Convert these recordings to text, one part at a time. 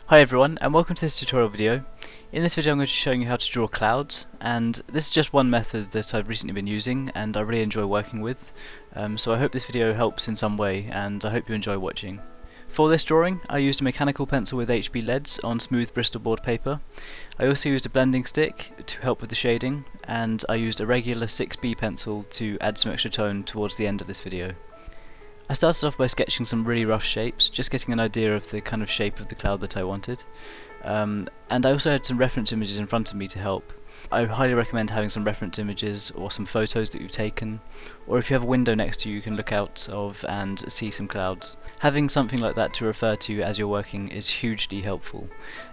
Hi everyone, and welcome to this tutorial video. In this video I'm going to be showing you how to draw clouds, and this is just one method that I've recently been using and I really enjoy working with, so I hope this video helps in some way and I hope you enjoy watching. For this drawing I used a mechanical pencil with HB leads on smooth Bristol board paper. I also used a blending stick to help with the shading, and I used a regular 6B pencil to add some extra tone towards the end of this video. I started off by sketching some really rough shapes, just getting an idea of the kind of shape of the cloud that I wanted. And I also had some reference images in front of me to help. I highly recommend having some reference images or some photos that you've taken, or if you have a window next to you can look out of and see some clouds. Having something like that to refer to as you're working is hugely helpful.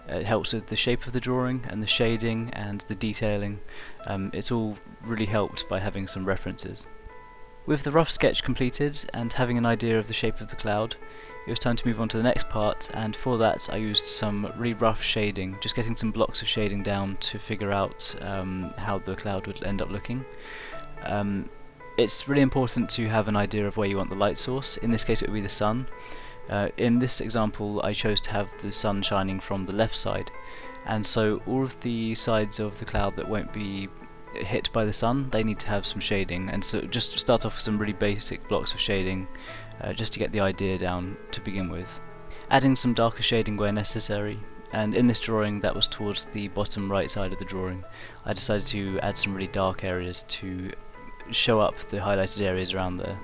It helps with the shape of the drawing and the shading and the detailing. It's all really helped by having some references. With the rough sketch completed and having an idea of the shape of the cloud, it was time to move on to the next part, and for that I used some really rough shading, just getting some blocks of shading down to figure out how the cloud would end up looking. It's really important to have an idea of where you want the light source. In this case it would be the sun. In this example I chose to have the sun shining from the left side, and so all of the sides of the cloud that won't be hit by the sun, they need to have some shading, and so just start off with some really basic blocks of shading just to get the idea down to begin with. Adding some darker shading where necessary, and in this drawing that was towards the bottom right side of the drawing. I decided to add some really dark areas to show up the highlighted areas around there.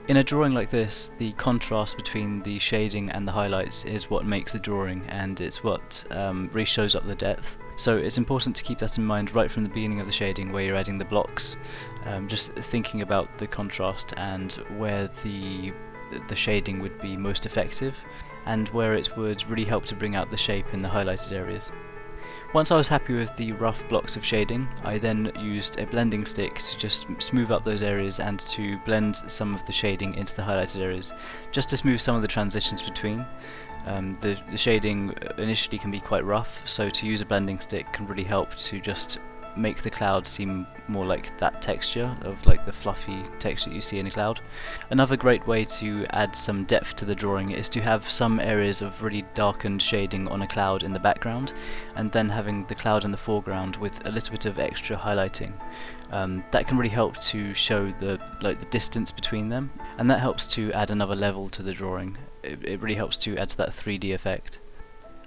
In a drawing like this, the contrast between the shading and the highlights is what makes the drawing, and it's what really shows up the depth. So it's important to keep that in mind right from the beginning of the shading where you're adding the blocks, just thinking about the contrast and where the shading would be most effective and where it would really help to bring out the shape in the highlighted areas. Once I was happy with the rough blocks of shading, I then used a blending stick to just smooth up those areas and to blend some of the shading into the highlighted areas, just to smooth some of the transitions between. The shading initially can be quite rough, so to use a blending stick can really help to just make the cloud seem more like that texture of like the fluffy texture that you see in a cloud. Another great way to add some depth to the drawing is to have some areas of really darkened shading on a cloud in the background, and then having the cloud in the foreground with a little bit of extra highlighting. That can really help to show the distance between them, and that helps to add another level to the drawing. It really helps to add to that 3D effect.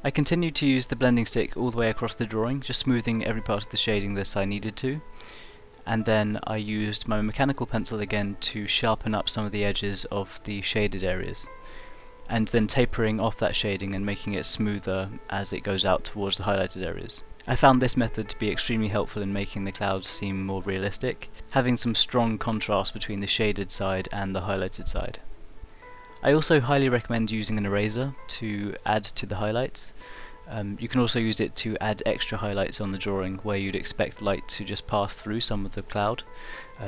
I continued to use the blending stick all the way across the drawing, just smoothing every part of the shading that I needed to, and then I used my mechanical pencil again to sharpen up some of the edges of the shaded areas, and then tapering off that shading and making it smoother as it goes out towards the highlighted areas. I found this method to be extremely helpful in making the clouds seem more realistic, having some strong contrast between the shaded side and the highlighted side. I also highly recommend using an eraser to add to the highlights. You can also use it to add extra highlights on the drawing where you'd expect light to just pass through some of the cloud.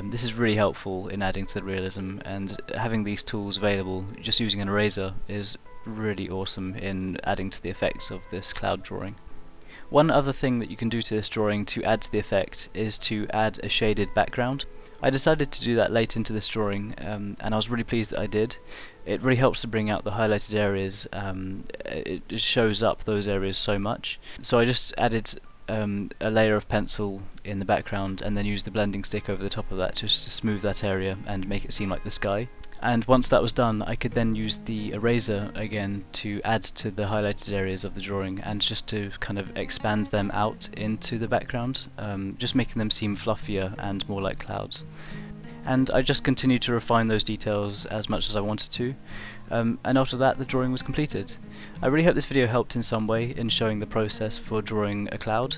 This is really helpful in adding to the realism, and having these tools available, just using an eraser, is really awesome in adding to the effects of this cloud drawing. One other thing that you can do to this drawing to add to the effect is to add a shaded background. I decided to do that late into this drawing, and I was really pleased that I did. It really helps to bring out the highlighted areas. It shows up those areas so much. So I just added a layer of pencil in the background and then used the blending stick over the top of that just to smooth that area and make it seem like the sky. And once that was done, I could then use the eraser again to add to the highlighted areas of the drawing and just to kind of expand them out into the background, just making them seem fluffier and more like clouds. And I just continued to refine those details as much as I wanted to, and after that the drawing was completed. I really hope this video helped in some way in showing the process for drawing a cloud.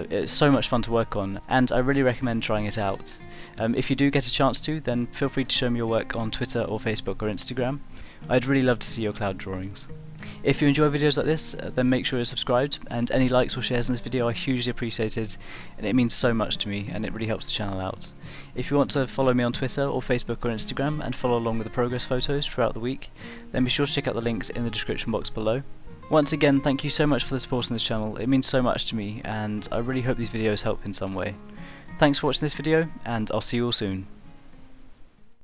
It's so much fun to work on, and I really recommend trying it out. If you do get a chance to, then feel free to show me your work on Twitter or Facebook or Instagram. I'd really love to see your cloud drawings. If you enjoy videos like this, then make sure you're subscribed, and any likes or shares in this video are hugely appreciated, and it means so much to me and it really helps the channel out. If you want to follow me on Twitter or Facebook or Instagram and follow along with the progress photos throughout the week, then be sure to check out the links in the description box below. Once again, thank you so much for the support on this channel. It means so much to me, and I really hope these videos help in some way. Thanks for watching this video, and I'll see you all soon.